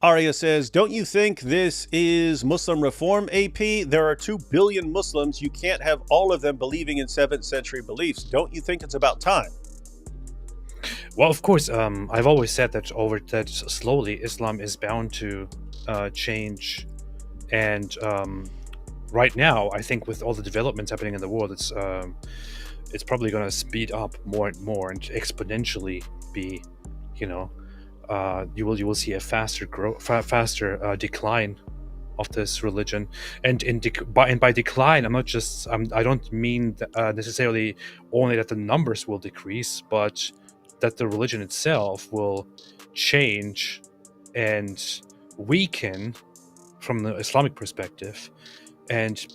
Arya says, don't you think this is Muslim reform, AP? There are 2 billion Muslims. You can't have all of them believing in 7th century beliefs. Don't you think it's about time? Well, of course, I've always said that slowly Islam is bound to change, and right now, I think with all the developments happening in the world, it's probably going to speed up more and more and exponentially be, you know, you will see a faster decline of this religion, and by decline, I don't mean necessarily only that the numbers will decrease, but that the religion itself will change and weaken from the Islamic perspective, and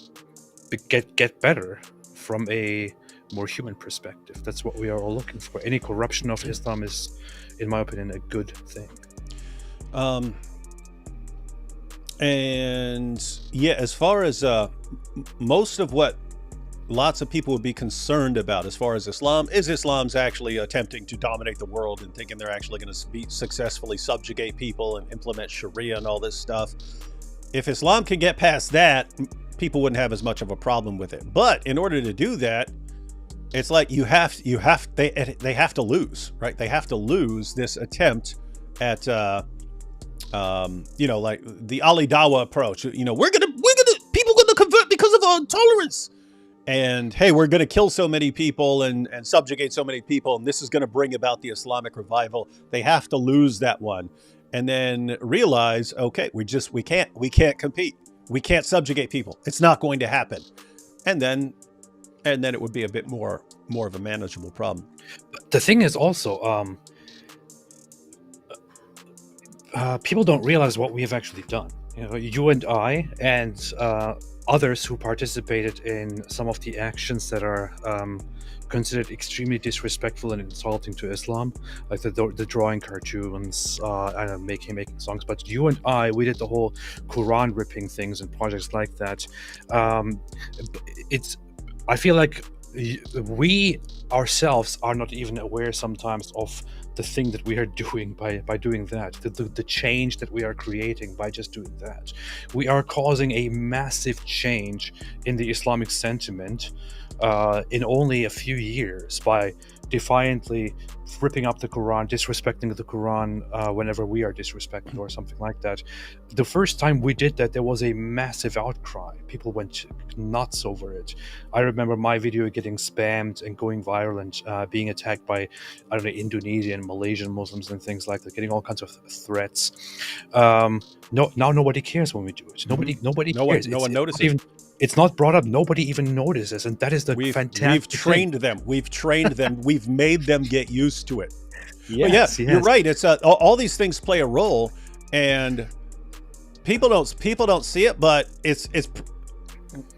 get better from a more human perspective. That's what we are all looking for. Any corruption of Islam is, in my opinion, a good thing. And yeah, as far as most of what lots of people would be concerned about as far as Islam's actually attempting to dominate the world and thinking they're actually going to successfully subjugate people and implement Sharia and all this stuff. If Islam can get past that, people wouldn't have as much of a problem with it. But in order to do that, it's like they have to lose, right? They have to lose this attempt at like the Ali Dawa approach. People gonna convert because of our tolerance. And hey, we're gonna kill so many people and subjugate so many people, and this is gonna bring about the Islamic revival. They have to lose that one, and then realize, okay, we can't compete. We can't subjugate people. It's not going to happen. And then it would be a bit more of a manageable problem. The thing is also, people don't realize what we have actually done. You and I and others who participated in some of the actions that are considered extremely disrespectful and insulting to Islam, like the drawing cartoons, and making songs. But you and we did the whole Quran ripping things and projects like that. I feel like we ourselves are not even aware sometimes of the thing that we are doing by doing that, the change that we are creating by just doing that. We are causing a massive change in the Islamic sentiment in only a few years by defiantly ripping up the Quran, disrespecting the Quran whenever we are disrespected or something like that. The first time we did that, there was a massive outcry. People went nuts over it. I remember my video getting spammed and going viral and being attacked by, I don't know, Indonesian, Malaysian Muslims and things like that, getting all kinds of threats. Now nobody cares when we do it. Nobody cares. No one notices. It's not brought up. Nobody even notices, and that is the fantastic. We've trained them. We've made them get used to it. Yes. You're right. It's all these things play a role, and people don't see it, but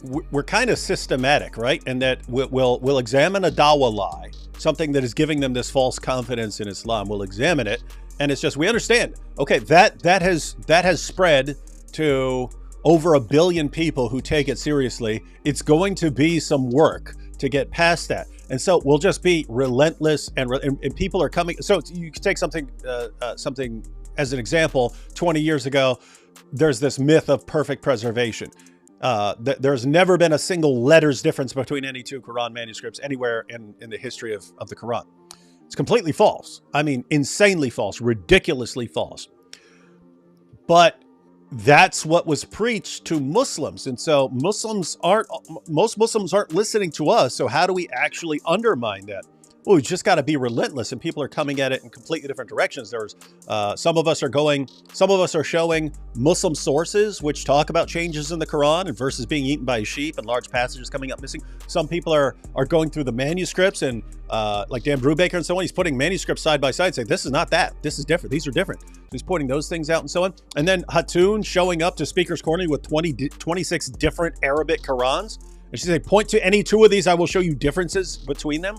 we're kind of systematic, right? And that we'll examine a dawah lie, something that is giving them this false confidence in Islam. We'll examine it, and it's just, we understand. Okay, that has spread to over 1 billion people who take it seriously. It's going to be some work to get past that. And so we'll just be relentless, and people are coming. So you can take something as an example. 20 years ago, there's this myth of perfect preservation. There's never been a single letter's difference between any two Quran manuscripts anywhere in the history of the Quran. It's completely false. I mean, insanely false, ridiculously false. But that's what was preached to Muslims. And so most Muslims aren't listening to us. So how do we actually undermine that? Well, we just got to be relentless, and people are coming at it in completely different directions. There's some of us are showing Muslim sources which talk about changes in the Quran and verses being eaten by sheep and large passages coming up missing. Some people are going through the manuscripts, and like Dan Brubaker and so on, he's putting manuscripts side by side, saying this is not that, this is different, these are different. So he's pointing those things out and so on. And then Hatun showing up to Speaker's Corner with 26 different Arabic Qurans, and she's saying, point to any two of these, I will show you differences between them.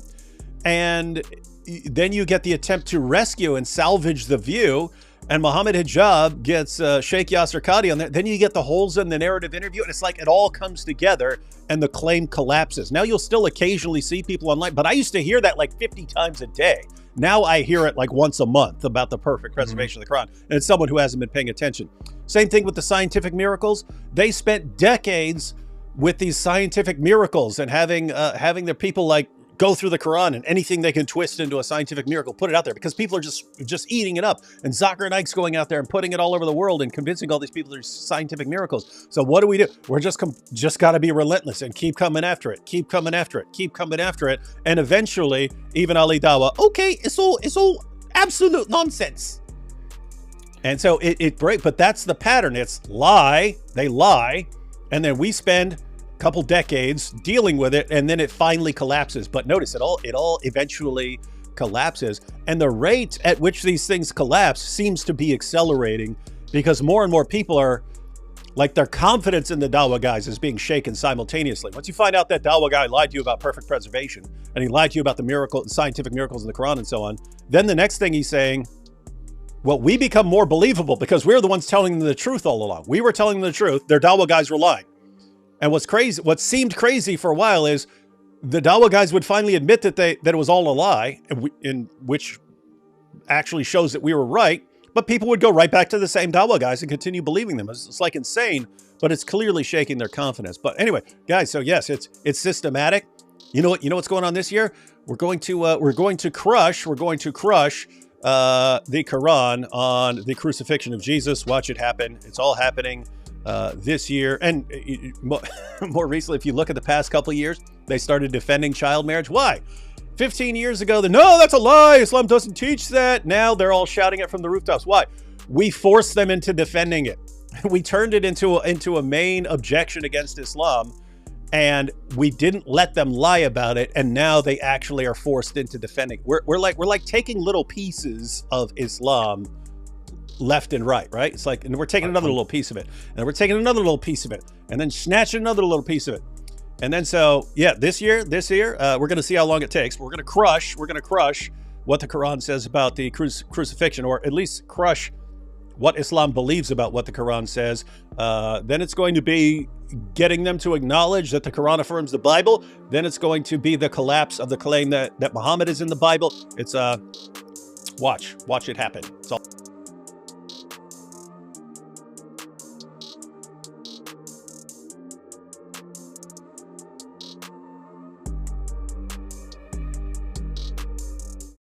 And then you get the attempt to rescue and salvage the view. and Mohammed Hijab gets Sheikh Yasser Qadhi on there, then you get the holes in the narrative interview, and it's like it all comes together and the claim collapses. Now you'll still occasionally see people online, but I used to hear that like 50 times a day. Now I hear it like once a month about the perfect preservation of the Quran, and it's someone who hasn't been paying attention. Same thing with the scientific miracles. They spent decades with these scientific miracles and having their people like go through the Quran and anything they can twist into a scientific miracle, put it out there, because people are just eating it up. And Zakir Naik's going out there and putting it all over the world and convincing all these people there's scientific miracles. So what do? We're just got to be relentless and keep coming after it, keep coming after it, keep coming after it. And eventually, even Ali Dawa, okay, it's all absolute nonsense. And so it breaks, but that's the pattern. It's lie, they lie, and then we spend couple decades dealing with it, and then it finally collapses. But notice it all eventually collapses, and the rate at which these things collapse seems to be accelerating, because more and more people are like, their confidence in the Dawah guys is being shaken simultaneously. Once you find out that Dawah guy lied to you about perfect preservation, and he lied to you about the scientific miracles in the Quran and so on, then the next thing he's saying, well, we become more believable because we're the ones telling them the truth all along. We were telling them the truth. Their Dawah guys were lying. And what seemed crazy for a while is the Dawah guys would finally admit that it was all a lie, in which actually shows that we were right. But people would go right back to the same Dawah guys and continue believing them. It's like insane, but it's clearly shaking their confidence. But anyway, guys, so yes, it's systematic. You know what's going on this year? We're going to crush the Quran on the crucifixion of Jesus. Watch it happen. It's all happening this year. And more recently, if you look at the past couple of years, they started defending child marriage. Why? 15 years ago, no, that's a lie. Islam doesn't teach that. Now they're all shouting it from the rooftops. Why? We forced them into defending it. We turned it into a main objection against Islam, and we didn't let them lie about it. And now they actually are forced into defending. We're like taking little pieces of Islam left and right? It's like, and we're taking another little piece of it, and we're taking another little piece of it, and then snatching another little piece of it. And then so, yeah, this year, we're going to see how long it takes. We're going to crush what the Quran says about the crucifixion, or at least crush what Islam believes about what the Quran says. Then it's going to be getting them to acknowledge that the Quran affirms the Bible. Then it's going to be the collapse of the claim that Muhammad is in the Bible. It's watch it happen. It's all.